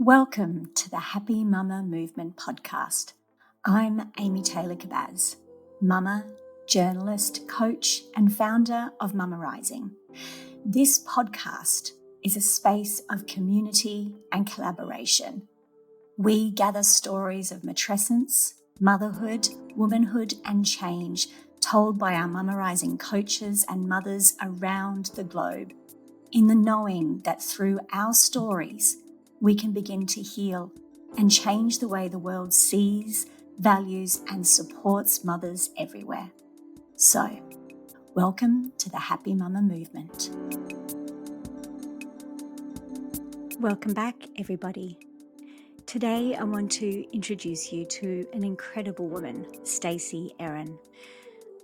Welcome to the Happy Mama Movement podcast. I'm Amy Taylor-Kabbaz, mama, journalist, coach, and founder of Mama Rising. This podcast is a space of community and collaboration. We gather stories of matrescence, motherhood, womanhood, and change told by our Mama Rising coaches and mothers around the globe, in the knowing that through our stories, we can begin to heal and change the way the world sees, values, and supports mothers everywhere. So, welcome to the Happy Mama Movement. Welcome back, everybody. Today, I want to introduce you to an incredible woman, Stacey Erin.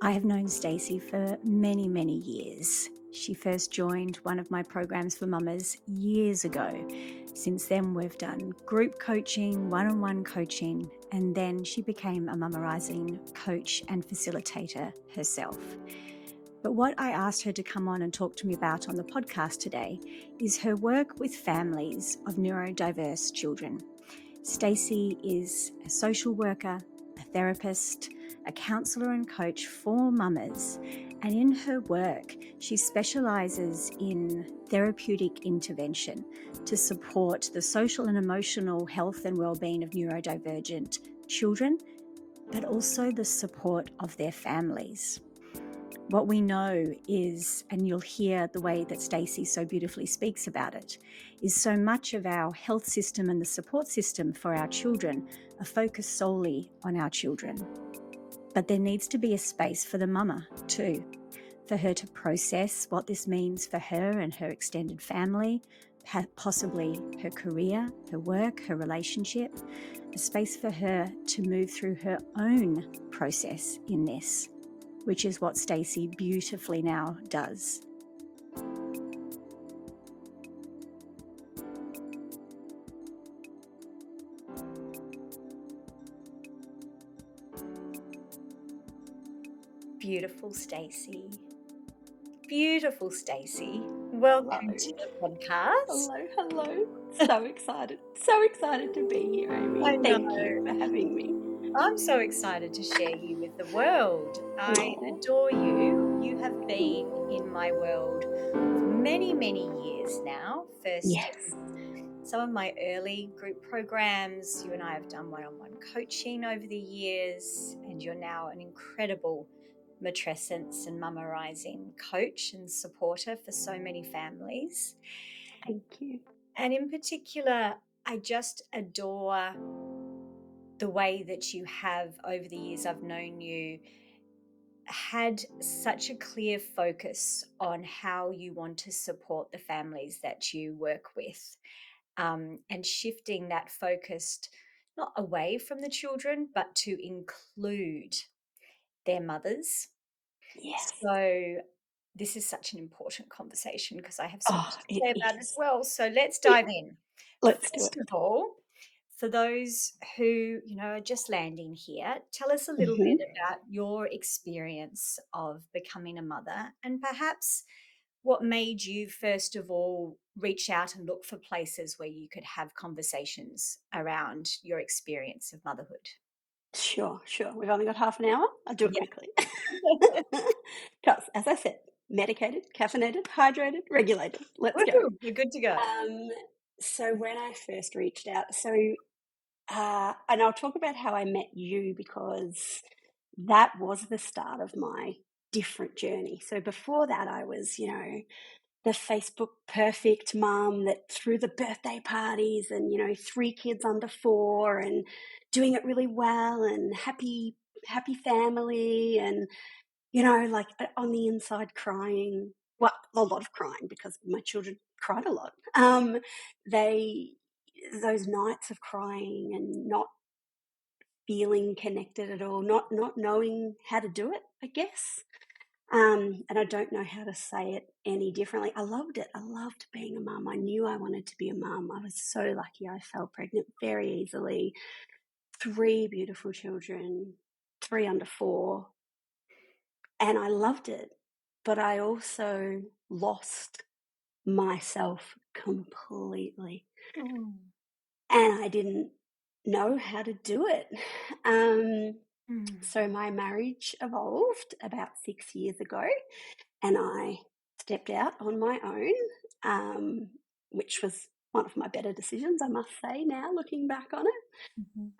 I have known Stacey for many, many years. She first joined one of my programs for mamas years ago. Since then, we've done group coaching, one-on-one coaching, and then she became a Mama Rising coach and facilitator herself. But what I asked her to come on and talk to me about on the podcast today is her work with families of neurodiverse children. Stacey is a social worker, a therapist, a counsellor and coach for mamas, and in her work, she specialises in therapeutic intervention to support the social and emotional health and wellbeing of neurodivergent children, but also the support of their families. What we know is, and you'll hear the way that Stacey so beautifully speaks about it, is so much of our health system and the support system for our children are focused solely on our children. But there needs to be a space for the mama too, for her to process what this means for her and her extended family, possibly her career, her work, her relationship, a space for her to move through her own process in this, which is what Stacey beautifully now does. Beautiful Stacey. Beautiful Stacey. Welcome to the podcast. Hello. So excited to be here, Amy. I know. Thank you for having me. I'm so excited to share you with the world. I adore you. You have been in my world for many, many years now. First, some of my early group programs. You and I have done one-on-one coaching over the years, and you're now an incredible matrescence and Mama Rising coach and supporter for so many families. Thank you. And in particular, I just adore the way that you have, over the years I've known you, had such a clear focus on how you want to support the families that you work with, and shifting that focus not away from the children, but to include their mothers. Yes. So this is such an important conversation because I have so much to say about it as is. well. So let's dive in. Let's do First it. of all, for those who, are just landing here, tell us a little bit about your experience of becoming a mother, and perhaps what made you, first of all, reach out and look for places where you could have conversations around your experience of motherhood. Sure. We've only got half an hour. I'll do it quickly. Because, as I said, medicated, caffeinated, hydrated, regulated. Let's go. We're good to go. So when I first reached out, and I'll talk about how I met you, because that was the start of my different journey. So before that, I was, the Facebook perfect mum that threw the birthday parties and, 3 kids under 4 and doing it really well and happy family and, like on the inside crying. Well, a lot of crying because my children cried a lot. Those nights of crying and not feeling connected at all, not knowing how to do it, I guess. And I don't know how to say it any differently. I loved it. I loved being a mum. I knew I wanted to be a mum. I was so lucky. I fell pregnant very easily. 3 beautiful children, 3 under 4. And I loved it. But I also lost myself completely. and I didn't know how to do it. Um, Mm. so my marriage evolved about 6 years ago, and I stepped out on my own, which was one of my better decisions, I must say, now looking back on it.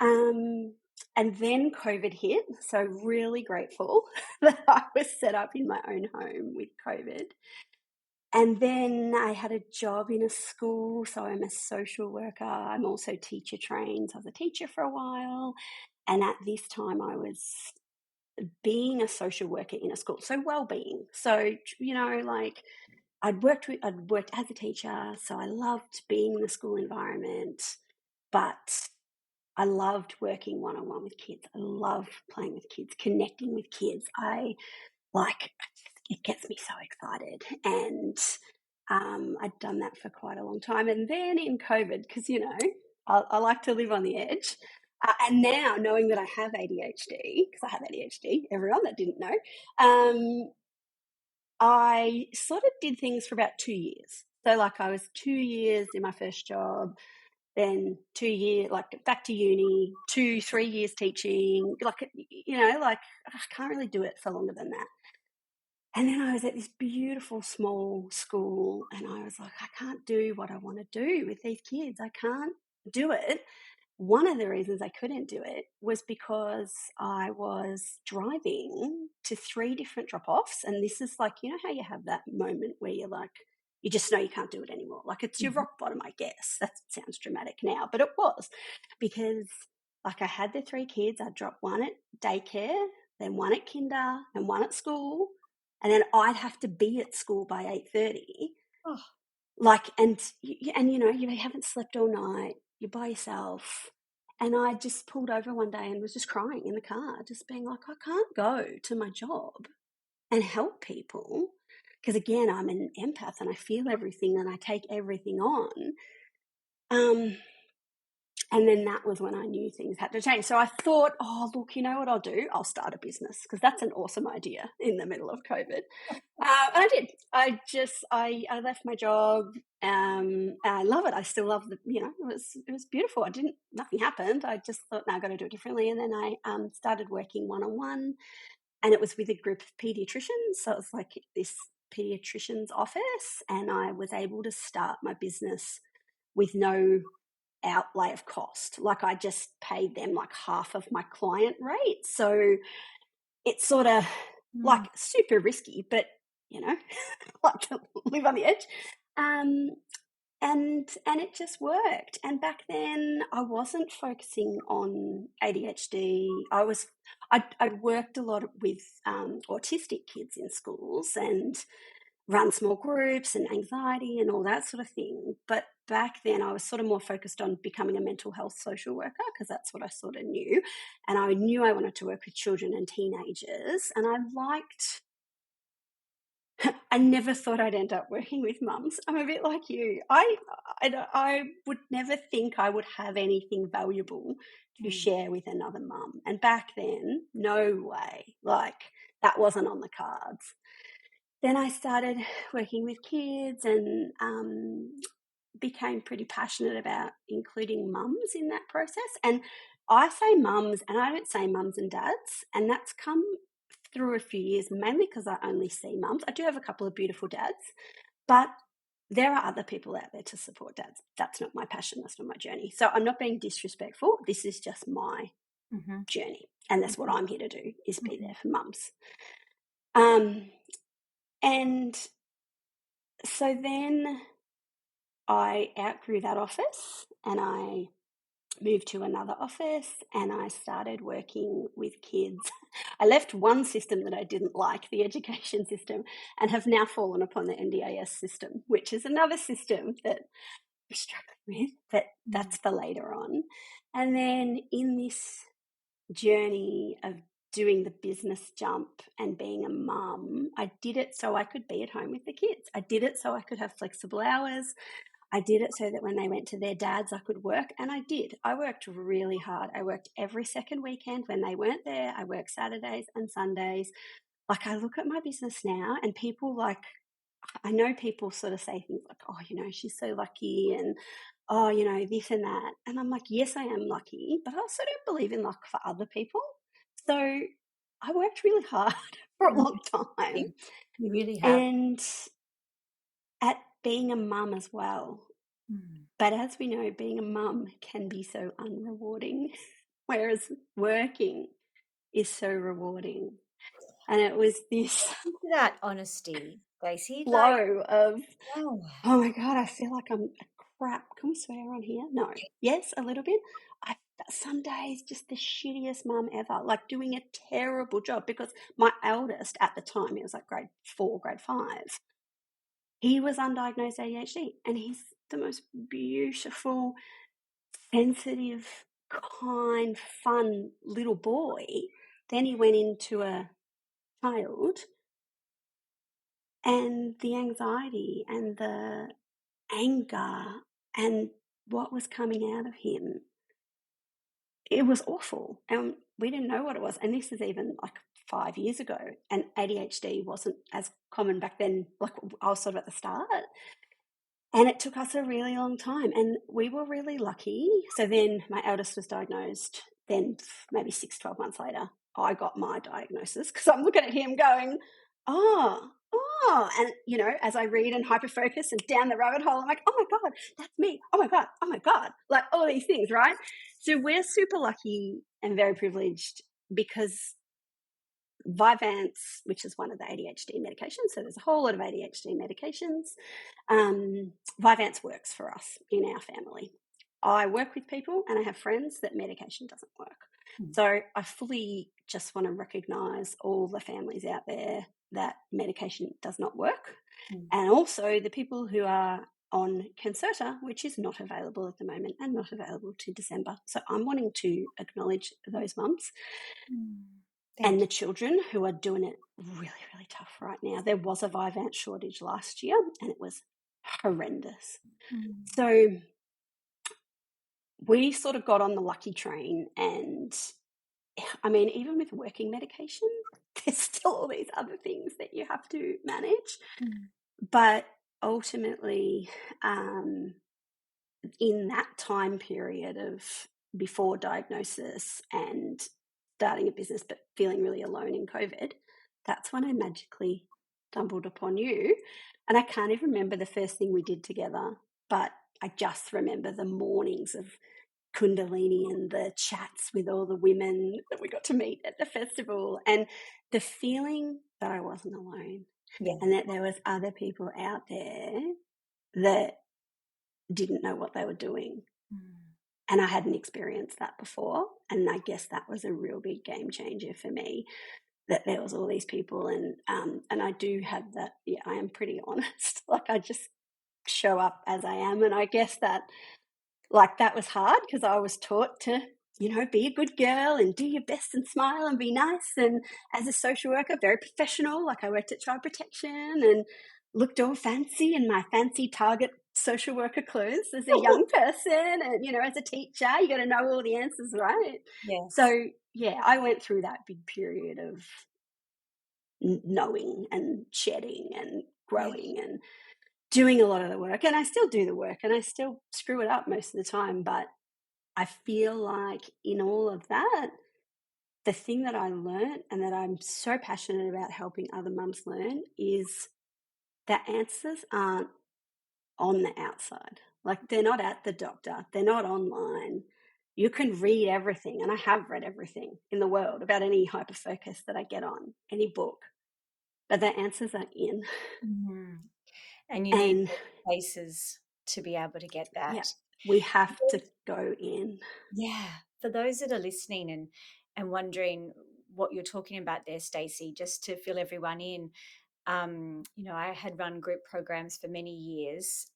Mhm. And then COVID hit, so really grateful that I was set up in my own home with COVID. And then I had a job in a school, so I'm a social worker. I'm also teacher trained. So I was a teacher for a while. And at this time, I was being a social worker in a school, so wellbeing. So, like I'd worked as a teacher, so I loved being in the school environment, but I loved working one-on-one with kids. I love playing with kids, connecting with kids. It gets me so excited. And I'd done that for quite a long time. And then in COVID, because, I like to live on the edge. And now knowing that I have ADHD, because I have ADHD, everyone that didn't know, I sort of did things for about 2 years. So like I was 2 years in my first job, then 2 years, like back to uni, 3 years teaching, like I can't really do it for longer than that. And then I was at this beautiful small school, and I was like, I can't do what I want to do with these kids. I can't do it. One of the reasons I couldn't do it was because I was driving to 3 different drop-offs. And this is like, how you have that moment where you're like, you just know you can't do it anymore. Like it's your Mhm. rock bottom, I guess. That sounds dramatic now, but it was, because like I had the 3 kids. I'd drop one at daycare, then one at kinder, and one at school. And then I'd have to be at school by 8:30. Oh. Like, and you haven't slept all night, you're by yourself. And I just pulled over one day and was just crying in the car, just being like, I can't go to my job and help people, because again, I'm an empath and I feel everything and I take everything on. And then that was when I knew things had to change. So I thought, oh, look, you know what I'll do? I'll start a business, because that's an awesome idea in the middle of COVID. I did. I left my job. I love it. I still love it was beautiful. Nothing happened. I just thought, no, I got to do it differently. And then I started working one-on-one, and it was with a group of pediatricians. So it was like this pediatrician's office, and I was able to start my business with no outlay of cost. Like I just paid them like half of my client rate. So it's sort of like Mm. super risky, but like to live on the edge. And it just worked. And back then I wasn't focusing on ADHD. I'd worked a lot with autistic kids in schools and run small groups and anxiety and all that sort of thing. But back then I was sort of more focused on becoming a mental health social worker, because that's what I sort of knew. And I knew I wanted to work with children and teenagers. And I never thought I'd end up working with mums. I'm a bit like you. I would never think I would have anything valuable to Mm. share with another mum. And back then, no way. Like that wasn't on the cards. Then I started working with kids and became pretty passionate about including mums in that process. And I say mums, and I don't say mums and dads, and that's come through a few years, mainly because I only see mums. I do have a couple of beautiful dads, but there are other people out there to support dads. That's not my passion. That's not my journey. So I'm not being disrespectful. This is just my Mhm. journey. And that's what Mhm. I'm here to do, is be Mhm. there for mums. Um, and so then I outgrew that office and I moved to another office, and I started working with kids. I left one system that I didn't like, the education system, and have now fallen upon the NDIS system, which is another system that I'm struggling with, but Mm. that's for later on. And then in this journey of doing the business jump and being a mum, I did it so I could be at home with the kids. I did it so I could have flexible hours. I did it so that when they went to their dads, I could work. And I did. I worked really hard. I worked every second weekend when they weren't there. I worked Saturdays and Sundays. Like I look at my business now, and people I know people sort of say things like, oh, she's so lucky. And oh, you know, this and that. And I'm like, yes, I am lucky, but I also don't believe in luck for other people. So I worked really hard for a Mm, long you time. you really have. And at being a mum as well. Mm. But as we know, being a mum can be so unrewarding, whereas working is so rewarding. And it was this Thank you for that honesty, Stacey. Like, flow of, wow. oh my God, I feel like I'm a crap. Can we swear on here? No. Yes, a little bit. I some days just the shittiest mum ever, like doing a terrible job because my eldest at the time, he was like grade 4, grade 5, he was undiagnosed ADHD and he's the most beautiful, sensitive, kind, fun little boy. Then he went into a child, and the anxiety and the anger and what was coming out of him, it was awful. And we didn't know what it was. And this is even like 5 years ago. And ADHD wasn't as common back then. Like I was sort of at the start. And it took us a really long time. And we were really lucky. So then my eldest was diagnosed. Then maybe 6, 12 months later, I got my diagnosis because I'm looking at him going, oh. And, you know, as I read and hyperfocus and down the rabbit hole, I'm like, oh my God, that's me. Oh my God, oh my God. Like all these things, right? So we're super lucky and very privileged because Vyvanse, which is one of the ADHD medications, so there's a whole lot of ADHD medications. Vyvanse works for us in our family. I work with people and I have friends that medication doesn't work. Mm. So I fully just want to recognise all the families out there that medication does not work, Mm. and also the people who are on Concerta, which is not available at the moment and not available to December. So I'm wanting to acknowledge those mums Mm. and Thank the children who are doing it really, really tough right now. There was a Vyvanse shortage last year and it was horrendous. you. Mm. So we sort of got on the lucky train. And I mean, even with working medication, there's still all these other things that you have to manage. Mm. But ultimately, in that time period of before diagnosis and starting a business but feeling really alone in COVID, that's when I magically stumbled upon you. And I can't even remember the first thing we did together, but I just remember the mornings of Kundalini and the chats with all the women that we got to meet at the festival, and the feeling that I wasn't alone Yeah. and that there was other people out there that didn't know what they were doing. Mm. And I hadn't experienced that before. And I guess that was a real big game changer for me, that there was all these people. And I do have that. Yeah, I am pretty honest. Like I just show up as I am. And I guess that like that was hard because I was taught to, you know, be a good girl and do your best and smile and be nice. And as a social worker, very professional. Like I worked at child protection and looked all fancy in my fancy Target social worker clothes as a young person. And, you know, as a teacher, you got to know all the answers, right? Yes. So, yeah, I went through that big period of knowing and shedding and Yeah. growing and doing a lot of the work. And I still do the work and I still screw it up most of the time. But I feel like in all of that, the thing that I learned and that I'm so passionate about helping other mums learn is that answers aren't on the outside. Like they're not at the doctor, they're not online. You can read everything, and I have read everything in the world about any hyperfocus that I get on, any book, but the answers are in. Mm. And you need And those places to be able to get yeah, that. we have to go in. Yeah, for those that are listening and wondering what you're talking about there, Stacey, just to fill everyone in, you know, I had run group programs for many years,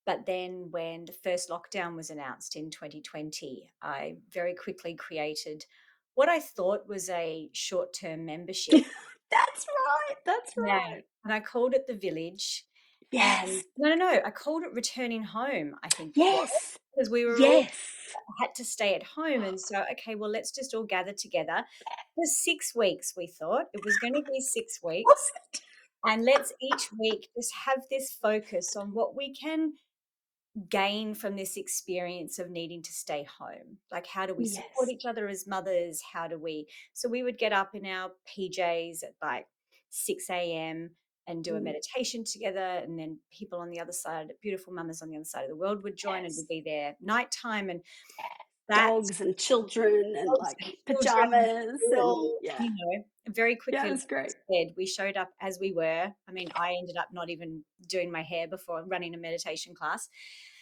but then when the first lockdown was announced in 2020, I very quickly created what I thought was a short-term membership. That's right. That's Yeah, right. and I called it the Village. And Yes. no, I called it Returning Home, I think it was, Yes. because we were all Yes. had to stay at home. And so, okay, well, let's just all gather together. For 6 weeks, we thought it was going to be 6 weeks. Was it? And let's each week just have this focus on what we can gain from this experience of needing to stay home? Like, how do we support Yes. each other as mothers? How do we? So we would get up in our PJs at like 6 a.m. and do a Mm, meditation together. And then people on the other side, beautiful mamas on the other side of the world would join and yes. would be there nighttime. And that Dogs and children and dogs and like children, pajamas and little, yeah. very Yeah, quickly, it like was great. you said, we showed up as we were. I mean, I ended up not even doing my hair before running a meditation class.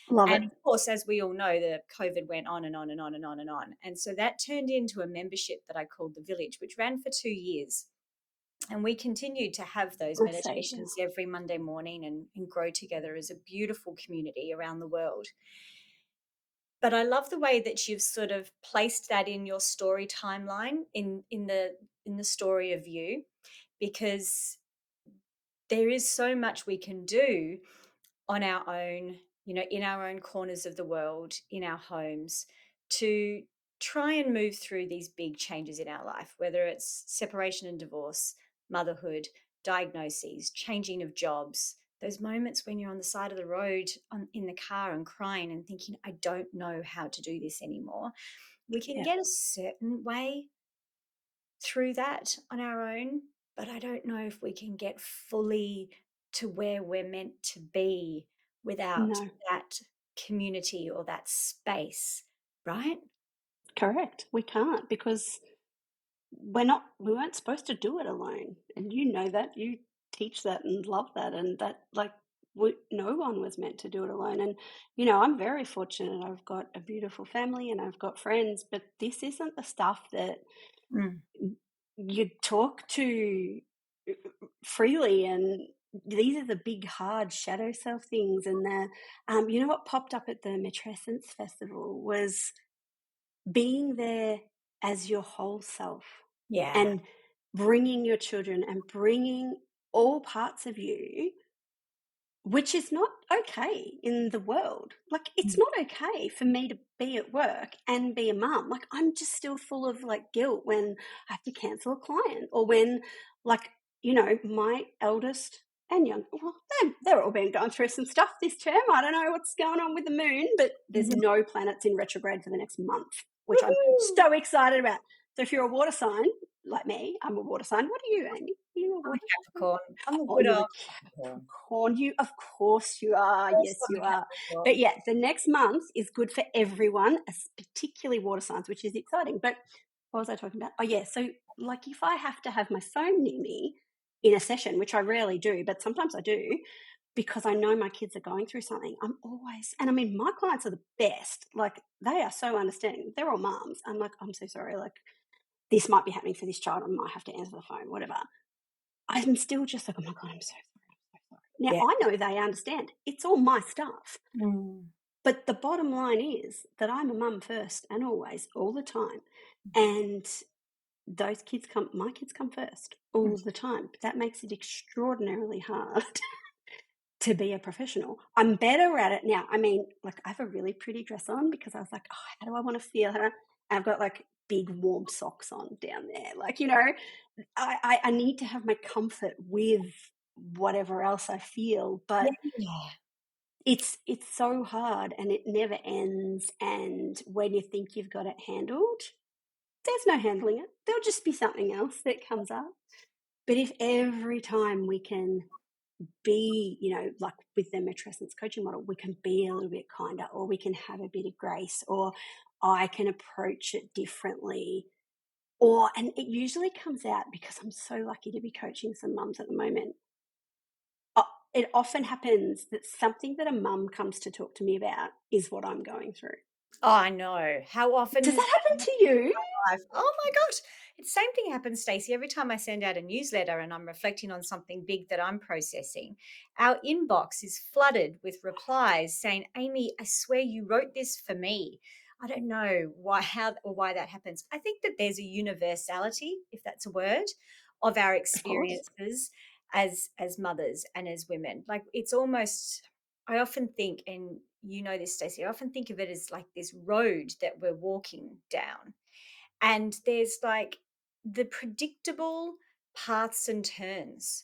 Love And it. of course, as we all know, the COVID went on and on and on and on and on. And so that turned into a membership that I called the Village, which ran for 2 years. And we continued to have those I say, yeah. meditations every Monday morning and grow together as a beautiful community around the world. But I love the way that you've sort of placed that in your story timeline in the story of you, because there is so much we can do on our own, in our own corners of the world, in our homes, to try and move through these big changes in our life, whether it's separation and divorce, motherhood, diagnoses, changing of jobs, those moments when you're on the side of the road in the car and crying and thinking, I don't know how to do this anymore. We can Yeah. get a certain way through that on our own, but I don't know if we can get fully to where we're meant to be without No, that community or that space, right? correct. We can't because we weren't supposed to do it alone. And you know that. You teach that and love that. And that, like, no one was meant to do it alone. And, I'm very fortunate. I've got a beautiful family and I've got friends, but this isn't the stuff that Mm. you talk to freely. And these are the big, hard shadow self things. And what popped up at the Matrescence Festival was being there as your whole self Yeah. and bringing your children and bringing all parts of you, which is not okay in the world. Like, it's Mm. not okay for me to be at work and be a mum. Like, I'm just still full of like guilt when I have to cancel a client, or when, like, my eldest and young, well, they're all been going through some stuff this term. I don't know what's going on with the moon, but there's Mhm. no planets in retrograde for the next month, which I'm Woohoo! so excited about. So if you're a water sign like me, I'm a water sign. What are you, Amy? Are you a I'm a water sign? Capricorn. I'm a Oh, good you're a old Capricorn. Capricorn. Of course you are. Yes, Yes, I'm you a are. Capricorn. But yeah, the next month is good for everyone, particularly water signs, which is exciting. But what was I talking about? Oh, yeah. So, like, if I have to have my phone near me in a session, which I rarely do, but sometimes I do, because I know my kids are going through something, I'm always, and I mean, my clients are the best. Like, they are so understanding. They're all moms. I'm like, I'm so sorry. Like, this might be happening for this child. I might have to answer the phone, whatever. I'm still just like, oh my God, I'm so sorry. I'm so sorry. Now, Yeah. I know they understand. It's all my stuff. Mm. But the bottom line is that I'm a mum first and always, all the time. And my kids come first all Mm. the time. But that makes it extraordinarily hard to be a professional. I'm better at it now. I mean, like, I have a really pretty dress on because I was like, oh, how do I want to feel her? And I've got like big warm socks on down there. Like, I need to have my comfort with whatever else I feel, but Yeah. it's so hard and it never ends. And when you think you've got it handled, there's no handling it. There'll just be something else that comes up. But if every time we can be, like with the matrescence coaching model, we can be a little bit kinder, or we can have a bit of grace, or I can approach it differently. And it usually comes out because I'm so lucky to be coaching some mums at the moment. It often happens that something that a mum comes to talk to me about is what I'm going through. Oh, I know. How often Does has that happen that to you? life. Oh my gosh. It's same thing happens, Stacey. Every time I send out a newsletter and I'm reflecting on something big that I'm processing, our inbox is flooded with replies saying, Amy, I swear you wrote this for me. I don't know why that happens. I think that there's a universality, if that's a word, of our Of course. experiences as mothers and as women. Like, it's almost, I often think, and you know this, Stacey, I often think of it as like this road that we're walking down, and there's like the predictable paths and turns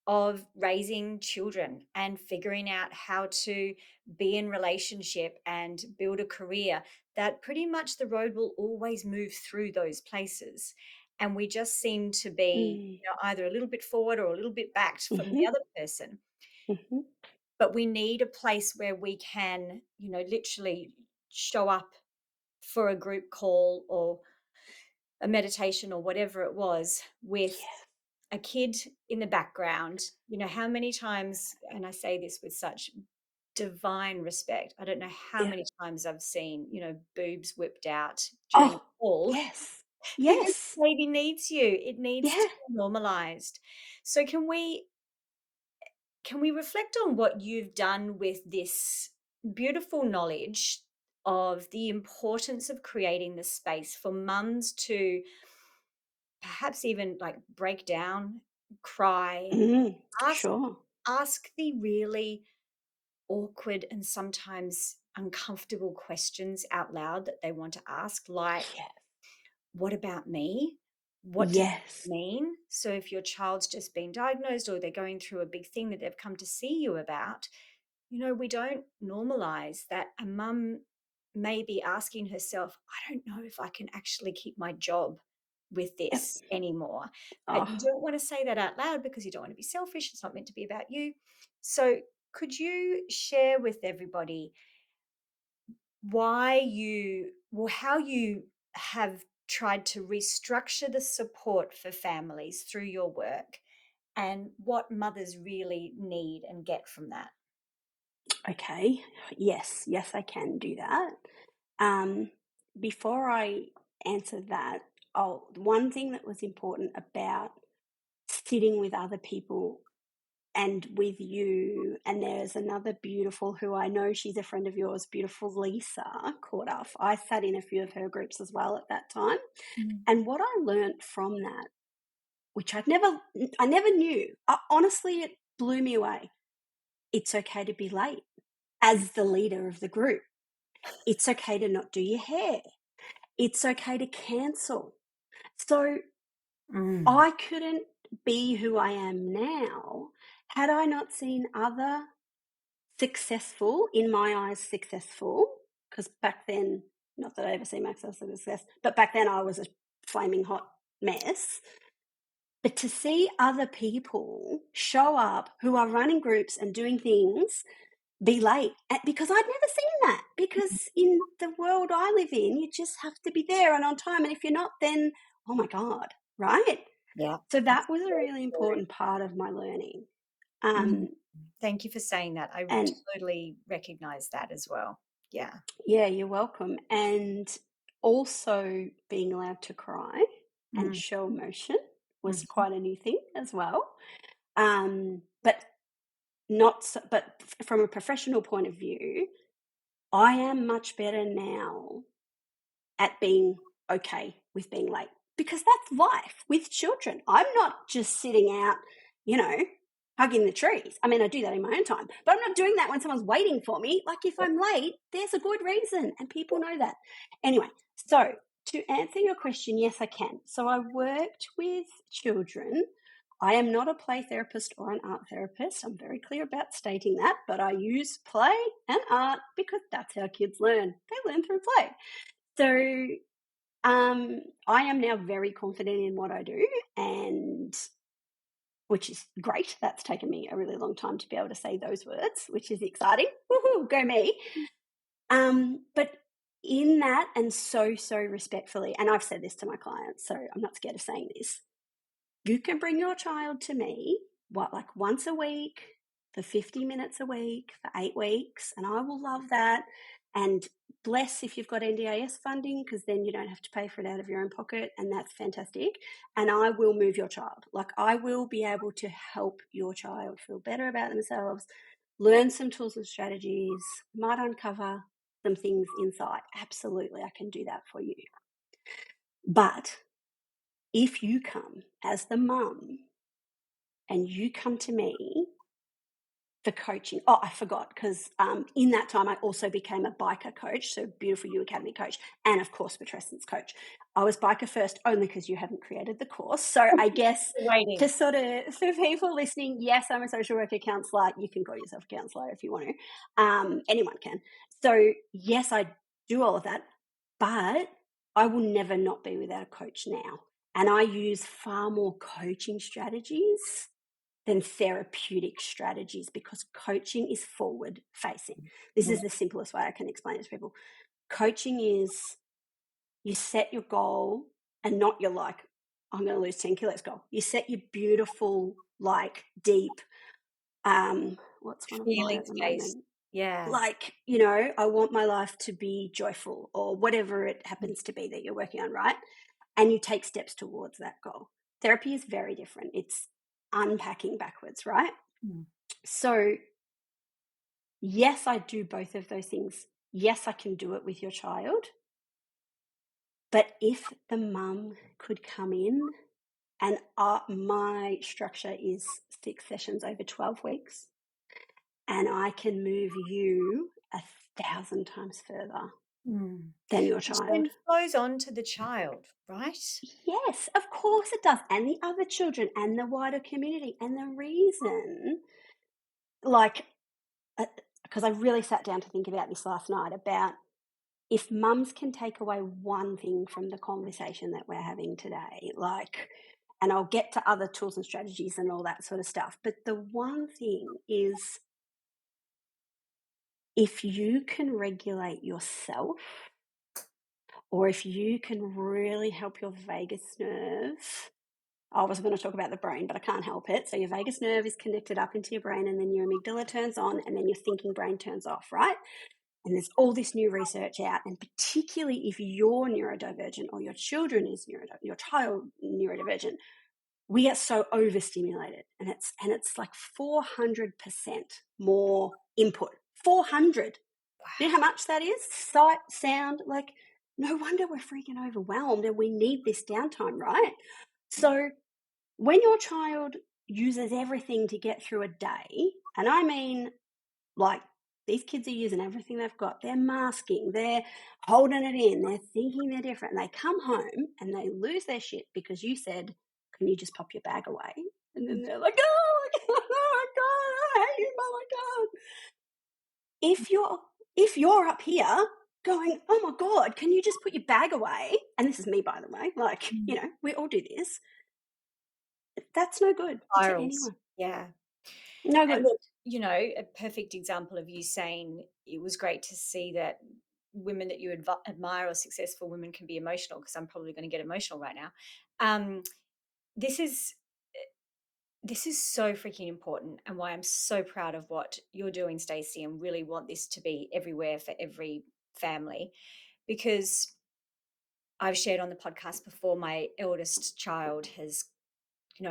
of raising children and figuring out how to be in relationship and build a career, that pretty much the road will always move through those places. And we just seem to be, Mm. either a little bit forward or a little bit backed from the Mhm. other person. Mhm. But we need a place where we can, literally show up for a group call or a meditation or whatever it was, with Yeah. a kid in the background. How many times, and I say this with such divine respect, I don't know how Yeah. many times I've seen, boobs whipped out during a Oh, call, yes. because Yes. the baby needs you. It needs Yeah. to be normalized. So can we reflect on what you've done with this beautiful knowledge of the importance of creating the space for mums to perhaps even like break down, cry, Mm. ask Sure. ask the really awkward and sometimes uncomfortable questions out loud that they want to ask, like, Yeah. what about me? What does Yes. it mean? So if your child's just been diagnosed or they're going through a big thing that they've come to see you about, we don't normalize that a mum may be asking herself, I don't know if I can actually keep my job with Yep. this anymore. But you Oh, don't want to say that out loud because you don't want to be selfish. It's not meant to be about you. So could you share with everybody how you have tried to restructure the support for families through your work, and what mothers really need and get from that? okay. Yes. Yes, I can do that. Um, Before I answer that, one thing that was important about sitting with other people and with you, and there's another beautiful, who I know she's a friend of yours, beautiful Lisa Corduff. I sat in a few of her groups as well at that time. Mm. And what I learned from that, which I never knew, honestly, it blew me away. It's okay to be late as the leader of the group. It's okay to not do your hair. It's okay to cancel. So Mm. I couldn't be who I am now had I not seen other successful, in my eyes, successful, because back then, not that I ever see myself as a success, but back then I was a flaming hot mess. But to see other people show up who are running groups and doing things be late, because I'd never seen that, because in the world I live in, you just have to be there and on time, and if you're not, then oh my god, right? Yeah, So that's that was a very really true. important part of my learning. Mm. um Thank you for saying that. I and totally recognize that as well. Yeah. yeah, you're welcome. And also being allowed to cry and Mm. show emotion was Mhm. quite a new thing as well. But not so, but from a professional point of view, I am much better now at being okay with being late, because that's life with children. I'm not just sitting out, you know, hugging the trees. I mean, I do that in my own time, but I'm not doing that when someone's waiting for me. Like, if Yep. I'm late, there's a good reason, and people know that. Anyway, so to answer your question, yes, I can. So I worked with children. I am not a play therapist or an art therapist. I'm very clear about stating that, but I use play and art because that's how kids learn. They learn through play. So I am now very confident in what I do, and which is great. That's taken me a really long time to be able to say those words, which is exciting. Woohoo, go me. But in that, and so respectfully, and I've said this to my clients, so I'm not scared of saying this. You can bring your child to me, like once a week, for 50 minutes a week, for 8 weeks, and I will love that. And bless if you've got NDIS funding, because then you don't have to pay for it out of your own pocket, and that's fantastic. And I will move your child. Like, I will be able to help your child feel better about themselves, learn some tools and strategies, might uncover some things inside. Absolutely, I can do that for you. But if you come as the mum and you come to me for coaching. Oh, I forgot, because in that time I also became a biker coach, so Beautiful You Academy coach, and of course Matrescent's coach. I was biker first only because you hadn't created the course. So I guess Waiting. to sort of, for people listening, yes, I'm a social worker counsellor. You can call yourself a counsellor if you want to. Anyone can. So yes, I do all of that, but I will never not be without a coach now. And I use far more coaching strategies than therapeutic strategies, because coaching is forward facing. This is the simplest way I can explain it to people. Coaching is, you set your goal, and not your like, I'm going to lose 10 kilos goal. You set your beautiful, like deep, what's one of mine at Feelings the based. moment? Yeah. Like, I want my life to be joyful, or whatever it happens to be that you're working on, right? And you take steps towards that goal. Therapy is very different. It's unpacking backwards, right? Mm. So, yes, I do both of those things. Yes, I can do it with your child. But if the mum could come in, and my structure is 6 sessions over 12 weeks, and I can move you 1,000 times further Mm. than your Which then child. flows on to the child, right? Yes, of course it does. And the other children and the wider community. And the reason, like, because I really sat down to think about this last night, about if mums can take away one thing from the conversation that we're having today, like, and I'll get to other tools and strategies and all that sort of stuff. But the one thing is, if you can regulate yourself, or if you can really help your vagus nerve. I was going to talk about the brain, but I can't help it. So your vagus nerve is connected up into your brain, and then your amygdala turns on, and then your thinking brain turns off, right? And there's all this new research out, and particularly if you're neurodivergent, or your children is your child neurodivergent, we get so overstimulated, and it's like 400% more input. 400. You know how much that is? Sight, sound, like, no wonder we're freaking overwhelmed, and we need this downtime, right? So when your child uses everything to get through a day, and I mean, like, these kids are using everything they've got. They're masking, they're holding it in, they're thinking they're different. And they come home and they lose their shit because you said, can you just pop your bag away? And then they're like, oh my God, oh my God, I hate you, oh my God. If you're up here going, oh my God, can you just put your bag away? And this is me, by the way, like, we all do this. That's no good to Spirals. anyone. Yeah. No And good. look, a perfect example of you saying it was great to see that women that you admire, or successful women, can be emotional, because I'm probably going to get emotional right now. Um, this is this is so freaking important, and why I'm so proud of what you're doing, Stacey, and really want this to be everywhere for every family, because I've shared on the podcast before, my eldest child has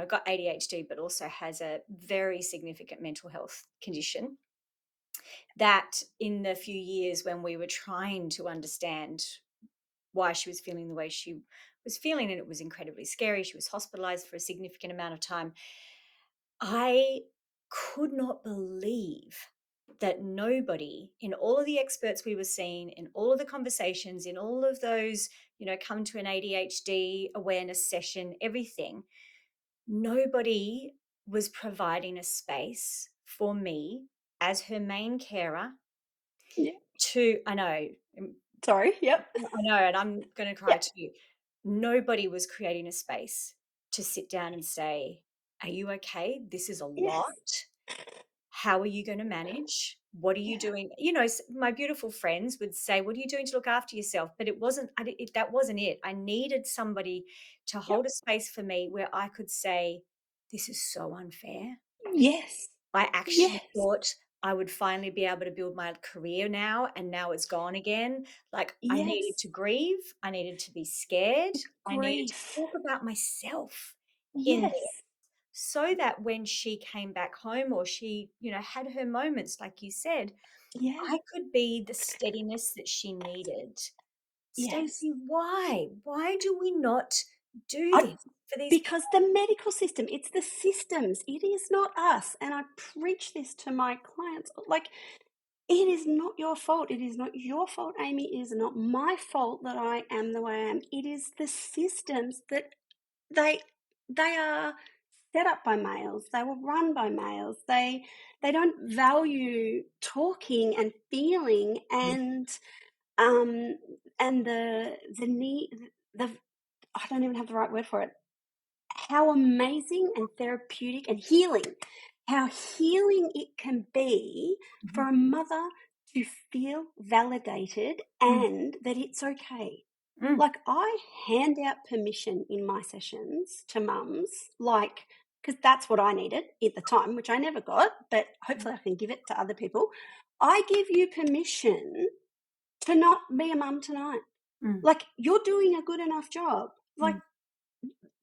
got ADHD, but also has a very significant mental health condition that, in the few years when we were trying to understand why she was feeling the way she was feeling, and it was incredibly scary, she was hospitalized for a significant amount of time, I could not believe that nobody, in all of the experts we were seeing, in all of the conversations, in all of those, come to an ADHD awareness session, everything, nobody was providing a space for me as her main carer Yeah. I know, Sorry. Yep. I know, and I'm going to cry Yep. too. Nobody was creating a space to sit down and say, are you okay? This is a Yes. lot. How are you going to manage? What are you Yeah. doing? My beautiful friends would say, what are you doing to look after yourself? But it wasn't, that wasn't it. I needed somebody to Yep. hold a space for me where I could say, this is so unfair. Yes. I actually Yes. thought I would finally be able to build my career now, and now it's gone again. Like, I needed Yes. to grieve. I needed to be scared. I needed to Grief. talk about myself in there, Yes. so that when she came back home, or she, had her moments, like you said, Yeah. I could be the steadiness that she needed. Yes. Stacey, why? Why do we not do I, this for these because the medical system, it's the systems. It is not us. And I preach this to my clients. Like, it is not your fault. It is not your fault, Amy. It is not my fault that I am the way I am. It is the systems that they are set up by males. They were run by males. They don't value talking and feeling and the need the I don't even have the right word for it. How amazing and therapeutic and healing, how healing it can be for a mother to feel validated and that it's okay. Mm. Like, I hand out permission in my sessions to mums, like, because that's what I needed at the time, which I never got, but hopefully I can give it to other people. I give you permission to not be a mum tonight. Like, you're doing a good enough job. Like,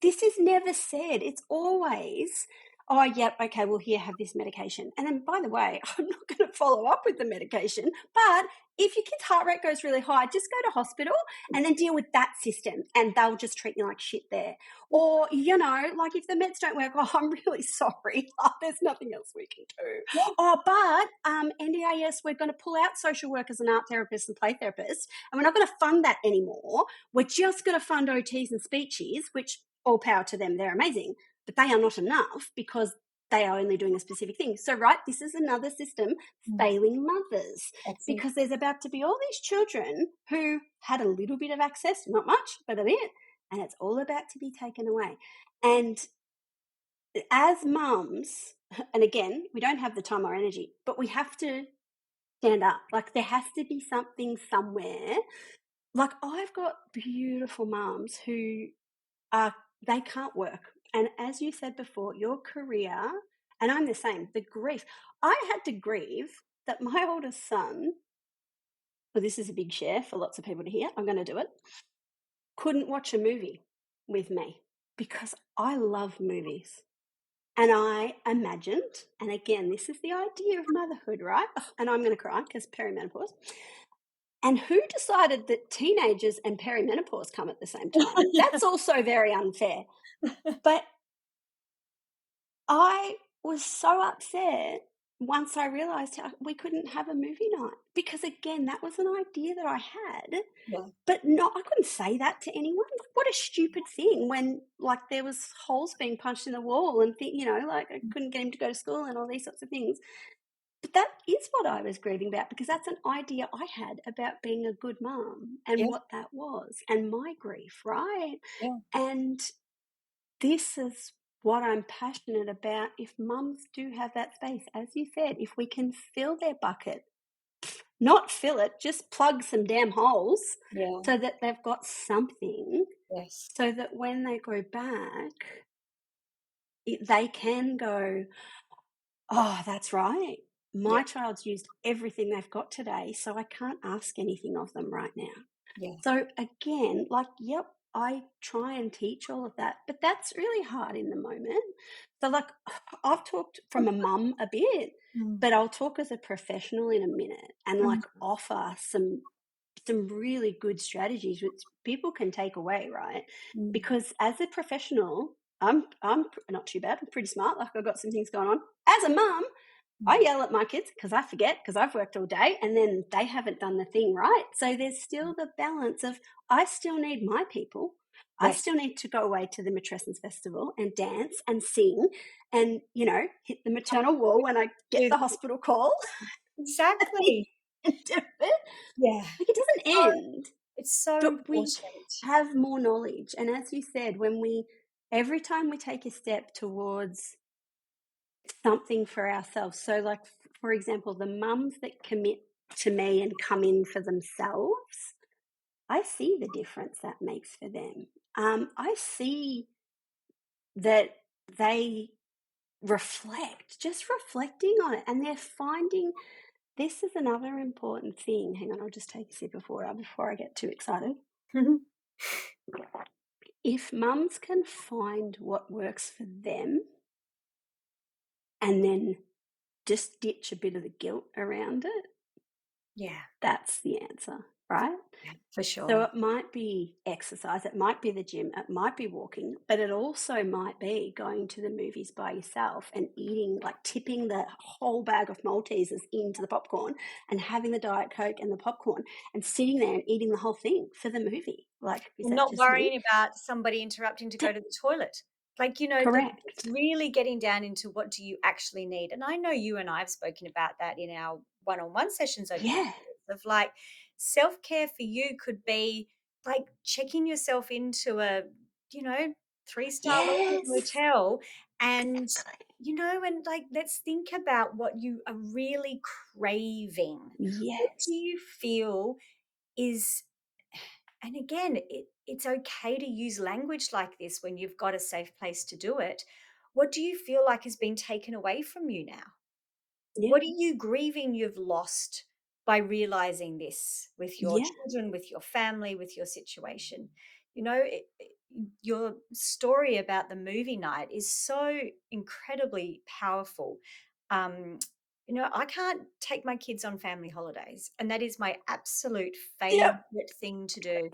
this is never said. It's always, oh, yep, okay, well, here, have this medication. And then, by the way, I'm not going to follow up with the medication, but if your kid's heart rate goes really high, just go to hospital and then deal with that system, and they'll just treat you like shit there. Or, you know, like, if the meds don't work, oh, I'm really sorry. There's nothing else we can do. Yeah. Oh, but NDIS, we're going to pull out social workers and art therapists and play therapists, and we're not going to fund that anymore. We're just going to fund OTs and speeches, which all power to them. They're amazing, but they are not enough because they are only doing a specific thing. So, right, this is another system failing mothers. Because there's about to be all these children who had a little bit of access, not much, but a bit, and it's all about to be taken away. And as mums, and again, we don't have the time or energy, but we have to stand up. Like, there has to be something somewhere. Like, I've got beautiful mums who they can't work. And as you said before, your career, and I'm the same, the grief. I had to grieve that my oldest son, well, this is a big share for lots of people to hear, I'm going to do it, couldn't watch a movie with me because I love movies. And I imagined, and again, this is the idea of motherhood, right? And I'm going to cry because perimenopause. And who decided that teenagers and perimenopause come at the same time? That's also very unfair. But I was so upset once I realised we couldn't have a movie night because, again, that was an idea that I had. Yeah. But I couldn't say that to anyone. Like, what a stupid thing when, like, there was holes being punched in the wall and, you know, like, I couldn't get him to go to school and all these sorts of things. But that is what I was grieving about because that's an idea I had about being a good mum and what that was and my grief, right? Yeah. And this is what I'm passionate about. If mums do have that space, as you said, if we can fill their bucket, not fill it, just plug some damn holes so that they've got something, so that when they go back, they can go, oh, that's right. My child's used everything they've got today, so I can't ask anything of them right now. Yeah. So again, like, yep, I try and teach all of that, but that's really hard in the moment. So, like, I've talked from a mum a bit, but I'll talk as a professional in a minute and like offer some really good strategies which people can take away, right? Because as a professional, I'm not too bad. I'm pretty smart. Like, I've got some things going on. As a mum, I yell at my kids because I forget because I've worked all day and then they haven't done the thing right. So there's still the balance of I still need my people. I still need to go away to the Matrescence Festival and dance and sing and, you know, hit the maternal wall when I get the hospital call. Exactly. And do it. Yeah. Like, it doesn't end. It's so But important. we have more knowledge. And as you said, every time we take a step towards something for ourselves. So, like, for example, the mums that commit to me and come in for themselves, I see the difference that makes for them. I see that they just reflecting on it, and they're finding this is another important thing. Hang on, I'll just take a sip of water before I get too excited. If mums can find what works for them and then just ditch a bit of the guilt around it, that's the answer, right? Yeah, for So sure. it might be exercise, it might be the gym, it might be walking, but it also might be going to the movies by yourself and eating, like tipping the whole bag of Maltesers into the popcorn and having the Diet Coke and the popcorn and sitting there and eating the whole thing for the movie. Like, is that Not just me? worrying about somebody interrupting to go to the toilet. Like, it's Correct. really getting down into what do you actually need. And I know you and I have spoken about that in our one-on-one sessions over the Yeah. years of like self-care for you could be like checking yourself into a, you know, three-star luxury Yes. hotel and Exactly. and like let's think about what you are really craving. What do Yes. you feel is and again, it's okay to use language like this when you've got a safe place to do it. What do you feel like has been taken away from you now? Yeah. What are you grieving you've lost by realizing this with your Yeah. children, with your family, with your situation? Your story about the movie night is so incredibly powerful. Um, I can't take my kids on family holidays, and that is my absolute Yep. favorite thing to do.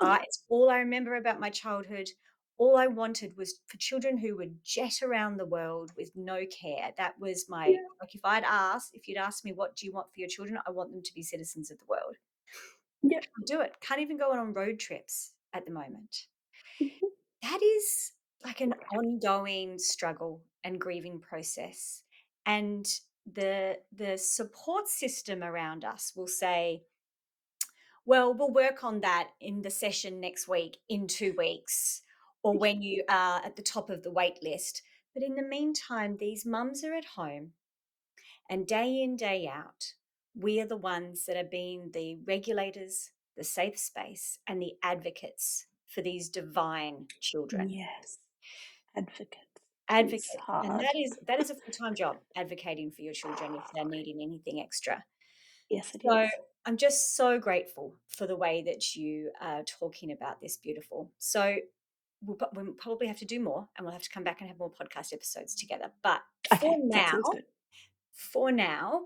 Yep. It's all I remember about my childhood. All I wanted was for children who would jet around the world with no care. That was my Yeah. like if you'd asked me what do you want for your children, I want them to be citizens of the world. Yep. Can't do it. Can't even go on road trips at the moment. Mhm. That is like an ongoing struggle and grieving process. And the support system around us will say, well, we'll work on that in the session next week, in 2 weeks, or when you are at the top of the wait list. But in the meantime, these mums are at home and day in, day out, we are the ones that are being the regulators, the safe space, and the advocates for these divine children. Yes. Advocates is Advocates. And hard. that is a full-time job, advocating for your children if they're needing anything extra. Yes, it So is. I'm just so grateful for the way that you are talking about this beautiful. So we'll probably have to do more and we'll have to come back and have more podcast episodes together. But Okay, that sounds good. for now,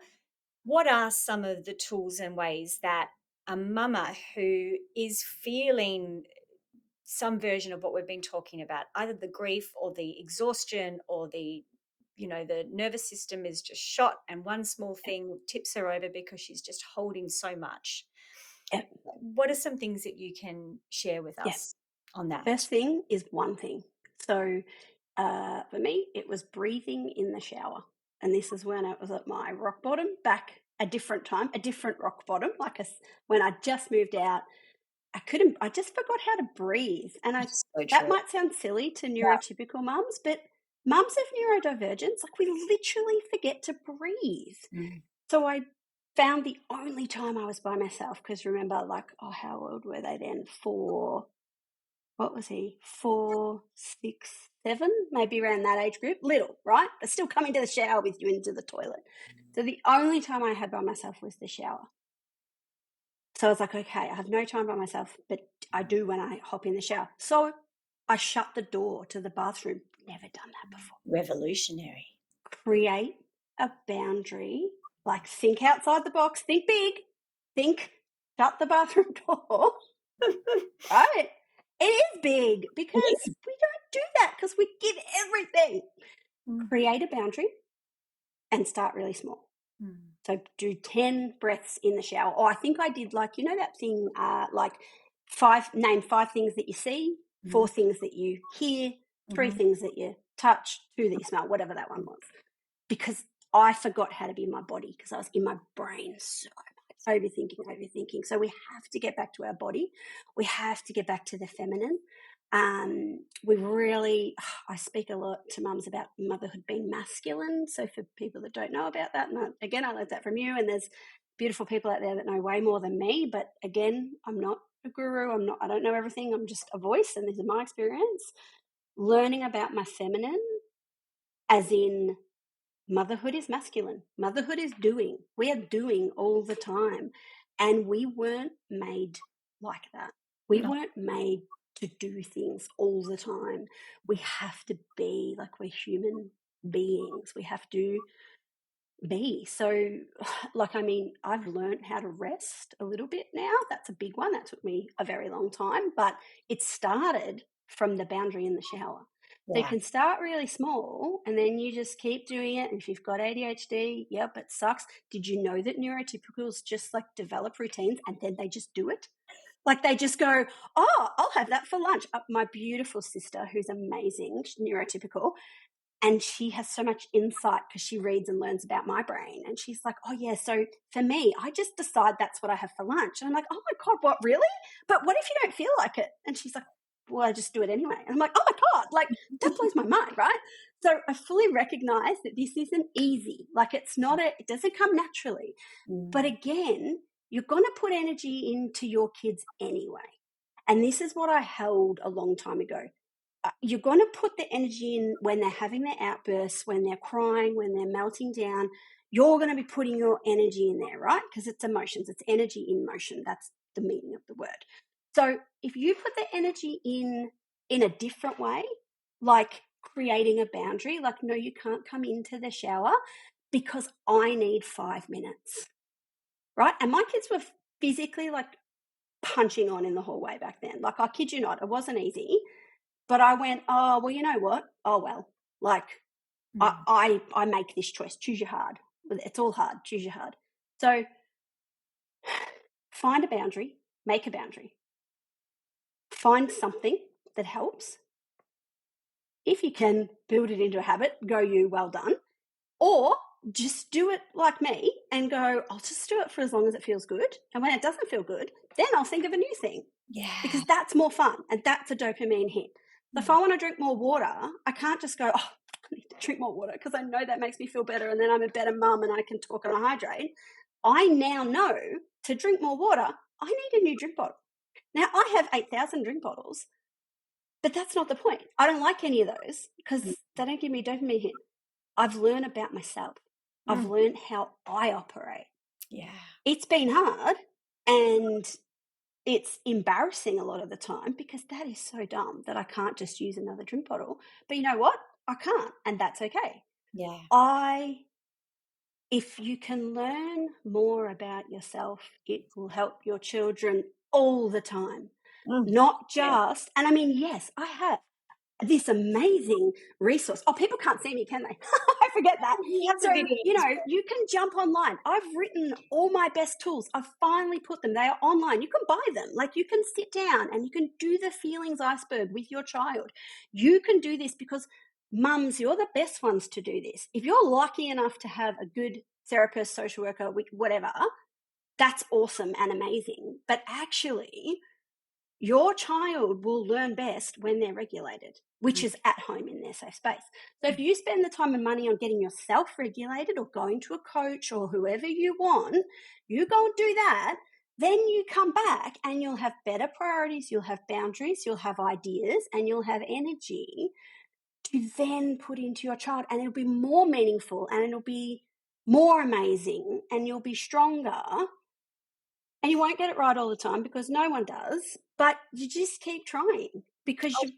what are some of the tools and ways that a mama who is feeling some version of what we've been talking about, either the grief or the exhaustion or the nervous system is just shot and one small thing tips her over because she's just holding so much. Yeah, What are some things that you can share with yeah. us on that? First thing is one thing. So for me, it was breathing in the shower. And this is when I was at my rock bottom, back a different time, a different rock bottom, when I just moved out. I just forgot how to breathe. And So that true. might sound silly to Yeah. neurotypical mums, but mums of neurodivergence, like we literally forget to breathe. Mm. So I found the only time I was by myself, because remember, like, oh, how old were they then? What was he? 4, 6, 7, maybe around that age group. Little, right? But still coming to the shower with you into the toilet. So the only time I had by myself was the shower. So I was like, okay, I have no time by myself, but I do when I hop in the shower. So I shut the door to the bathroom. Never done that before. Revolutionary. Create a boundary, like think outside the box, think big, think shut the bathroom door, right? It is big because we don't do that because we give everything. Mm. Create a boundary and start really small. Mm. So do 10 breaths in the shower. Or I think I did that thing, name 5 things that you see, 4 Mhm. things that you hear, 3 Mhm. things that you touch, 2 that you smell, whatever that one was. Because I forgot how to be in my body because I was in my brain so much, overthinking. So we have to get back to our body. We have to get back to the feminine. I speak a lot to mums about motherhood being masculine. So for people that don't know about that, and again, I learned that from you, and there's beautiful people out there that know way more than me. But again, I'm not a guru. I don't know everything. I'm just a voice, and this is my experience. Learning about my feminine, as in motherhood is masculine. Motherhood is doing. We are doing all the time. And we weren't made like that. We No. weren't made to do things all the time. We have to be like we're human beings. We have to be. So, like, I mean, I've learned how to rest a little bit now. That's a big one. That took me a very long time, but it started from the boundary in the shower. So you Yeah. can start really small and then you just keep doing it. And if you've got ADHD, yep, it sucks. Did you know that neurotypicals just like develop routines and then they just do it? Like they just go, oh, I'll have that for lunch. My beautiful sister, who's amazing, she's neurotypical, and she has so much insight because she reads and learns about my brain. And she's like, oh, yeah, so for me, I just decide that's what I have for lunch. And I'm like, oh, my God, what, really? But what if you don't feel like it? And she's like, well, I just do it anyway. And I'm like, oh, my God, like that blows my mind, right? So I fully recognize that this isn't easy. Like it doesn't come naturally. But again, you're going to put energy into your kids anyway. And this is what I held a long time ago. You're going to put the energy in when they're having their outbursts, when they're crying, when they're melting down. You're going to be putting your energy in there, right? Because it's emotions, it's energy in motion. That's the meaning of the word. So if you put the energy in a different way, like creating a boundary, like, no, you can't come into the shower because I need 5 minutes, right? And my kids were physically like punching on in the hallway back then. Like, I kid you not, it wasn't easy. But I went, oh, well, you know what? Oh, well, like I make this choice. Choose your hard. It's all hard. Choose your hard. So find a boundary, make a boundary. Find something that helps. If you can build it into a habit, go you, well done. Or just do it like me and go, I'll just do it for as long as it feels good. And when it doesn't feel good, then I'll think of a new thing. Yeah. Because that's more fun and that's a dopamine hit. So if I want to drink more water, I can't just go, oh, I need to drink more water because I know that makes me feel better and then I'm a better mum and I can talk and I hydrate. I now know to drink more water, I need a new drink bottle. Now, I have 8,000 drink bottles, but that's not the point. I don't like any of those because they don't give me a dopamine hit. I've learned about myself. I've learned how I operate. Yeah. It's been hard and it's embarrassing a lot of the time because that is so dumb that I can't just use another drink bottle. But you know what? I can't, and that's okay. Yeah. If you can learn more about yourself, it will help your children all the time. Not just, and I mean, yes, I have this amazing resource. Oh, people can't see me, can they? I forget that. We have the So, video. you can jump online. I've written all my best tools. I've finally put them. They are online. You can buy them. Like, you can sit down and you can do the feelings iceberg with your child. You can do this because mums, you're the best ones to do this. If you're lucky enough to have a good therapist, social worker, whatever, that's awesome and amazing. But actually, your child will learn best when they're regulated, which is at home in their safe space. So if you spend the time and money on getting yourself regulated or going to a coach or whoever you want, you go and do that, then you come back and you'll have better priorities, you'll have boundaries, you'll have ideas, and you'll have energy to then put into your child, and it'll be more meaningful and it'll be more amazing and you'll be stronger. And you won't get it right all the time because no one does, but you just keep trying because you're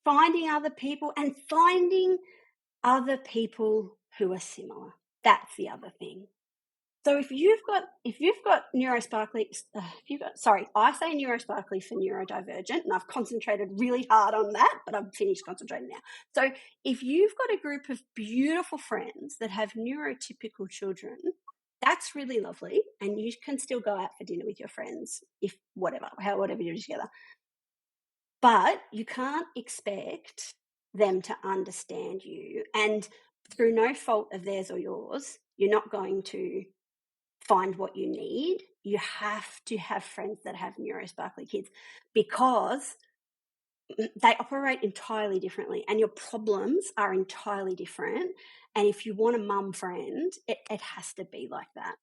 finding other people and finding other people who are similar. That's the other thing. So if you've got neurosparkly, I say neurosparkly for neurodivergent, and I've concentrated really hard on that, but I've finished concentrating now. So if you've got a group of beautiful friends that have neurotypical children, that's really lovely, and you can still go out for dinner with your friends, whatever you do together. But you can't expect them to understand you, and through no fault of theirs or yours, you're not going to find what you need. You have to have friends that have neurosparkly kids because they operate entirely differently and your problems are entirely different. And if you want a mum friend, it has to be like that.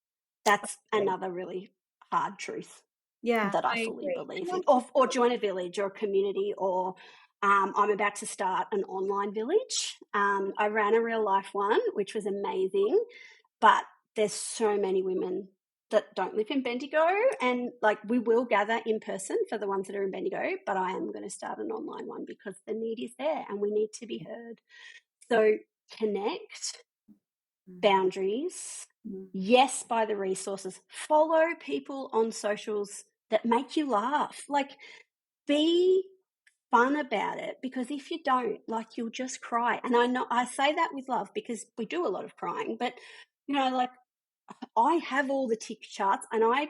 That's another really hard truth that I fully agree. believe in. Or join a village or a community, or I'm about to start an online village. I ran a real life one, which was amazing, but there's so many women that don't live in Bendigo, and like we will gather in person for the ones that are in Bendigo, but I am going to start an online one because the need is there and we need to be heard. So connect, boundaries. Yes, buy the resources. Follow people on socials that make you laugh. Like, be fun about it, because if you don't, like, you'll just cry. And I know I say that with love because we do a lot of crying, but like, I have all the tick charts, and I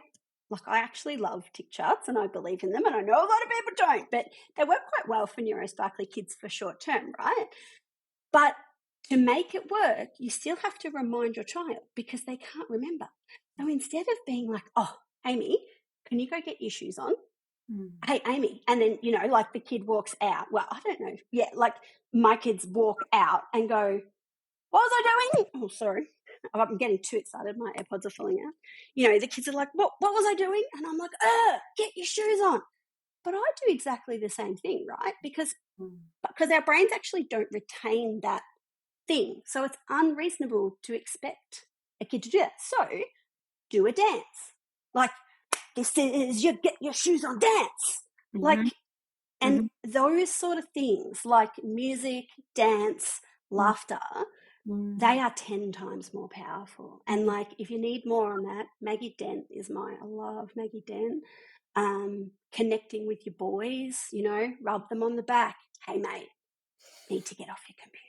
actually love tick charts and I believe in them, and I know a lot of people don't, but they work quite well for neurosparkly kids for short term, right? But to make it work, you still have to remind your child because they can't remember. So instead of being like, oh, Amy, can you go get your shoes on? Hey, Amy. And then, like, the kid walks out. Well, I don't know. Yeah, like, my kids walk out and go, what was I doing? Oh, sorry. I'm getting too excited. My AirPods are falling out. The kids are like, what was I doing? And I'm like, get your shoes on. But I do exactly the same thing, right? Because our brains actually don't retain that thing. So it's unreasonable to expect a kid to do that. So do a dance. Like, this is your get your shoes on dance. Like, and those sort of things, like music, dance, laughter, they are 10 times more powerful. And like, if you need more on that, Maggie Dent I love Maggie Dent. Connecting with your boys, rub them on the back. Hey, mate, need to get off your computer.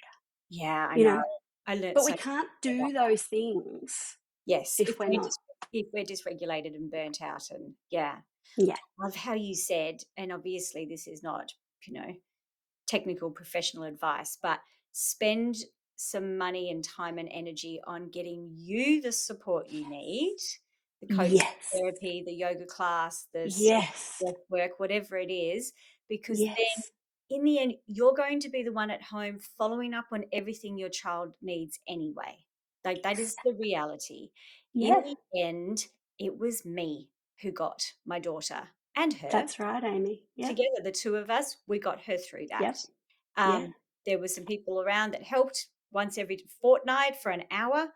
Yeah, I know. I learned, but we can't do those things. Yes, if we're not. If we're dysregulated and burnt out, and I love how you said, and obviously this is not, technical professional advice, but spend some money and time and energy on getting you the support you need, the coaching therapy, the yoga class, the work, whatever it is, because then in the end, you're going to be the one at home following up on everything your child needs anyway. Like, that is the reality. In the end, it was me who got my daughter and her. That's right, Amy. Together, the two of us, we got her through that. There were some people around that helped once every fortnight for an hour.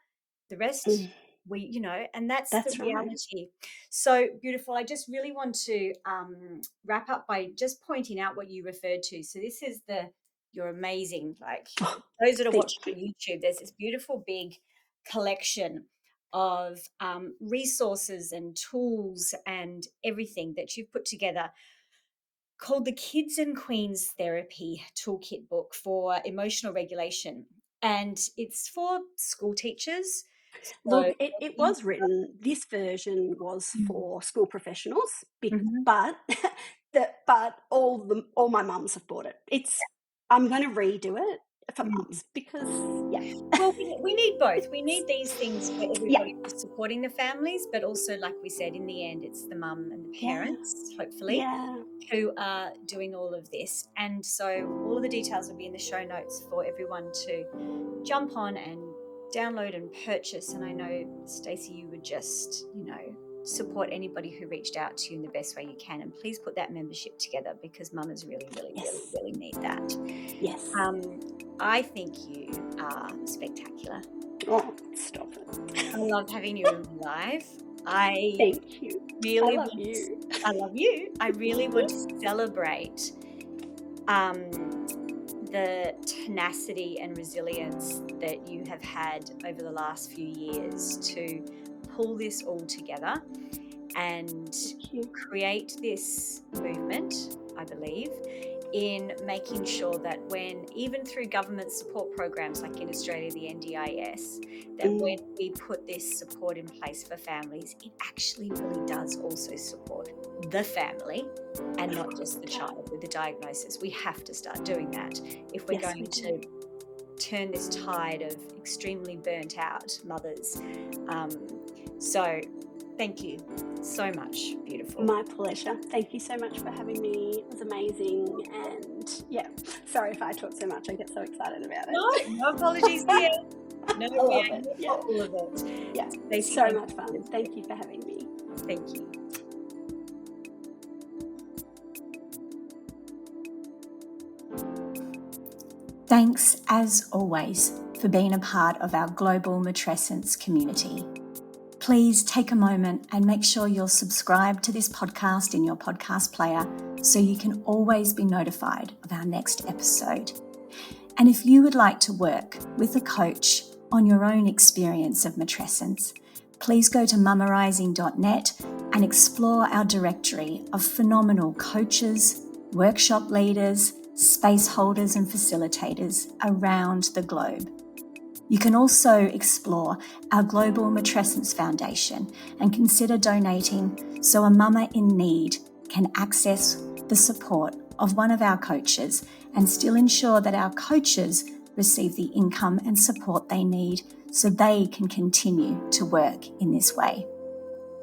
The rest, and that's the reality. So beautiful. I just really want to wrap up by just pointing out what you referred to. So this is you're amazing. Like, those that are watching on YouTube, there's this beautiful big collection of resources and tools and everything that you've put together, called the Kids and Queens Therapy Toolkit Book for Emotional Regulation. And it's for school teachers. Look, it was written, this version was for school professionals, but all my mums have bought it. I'm going to redo it for mums because, Well, we need both. We need these things for everybody who's supporting the families, but also, like we said, in the end, it's the mum and the parents, hopefully, who are doing all of this. And so all of the details will be in the show notes for everyone to jump on and download and purchase. And I know, Stacey, you would just, support anybody who reached out to you in the best way you can. And please put that membership together, because mamas really, really, really, really need that. Yes. I think you are spectacular. Oh, stop it. I love having you in my life. Thank you. Really I love you. I love you. I really want to celebrate the tenacity and resilience that you have had over the last few years to pull this all together and create this movement, I believe, in making sure that when, even through government support programs like in Australia, the NDIS, that when we put this support in place for families, it actually really does also support the family and not just the child with the diagnosis. We have to start doing that if we're going to turn this tide of extremely burnt out mothers. So thank you so much. Beautiful. My pleasure. Thank you so much for having me. It was amazing. And sorry if I talk so much. I get so excited about it. No apologies here. No, I love it. All of it. Yeah, Stacey, so much fun. Thank you for having me. Thank you. Thanks, as always, for being a part of our global matrescence community. Please take a moment and make sure you're subscribed to this podcast in your podcast player so you can always be notified of our next episode. And if you would like to work with a coach on your own experience of matrescence, please go to mamarising.net and explore our directory of phenomenal coaches, workshop leaders, space holders and facilitators around the globe. You can also explore our Global Matrescence Foundation and consider donating so a mama in need can access the support of one of our coaches and still ensure that our coaches receive the income and support they need so they can continue to work in this way.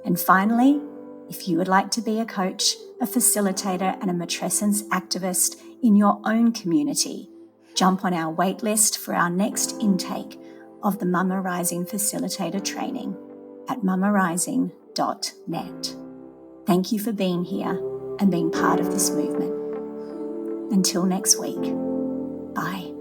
And finally, if you would like to be a coach, a facilitator and a matrescence activist in your own community, jump on our waitlist for our next intake of the Mama Rising Facilitator Training at mamarising.net. Thank you for being here and being part of this movement. Until next week, bye.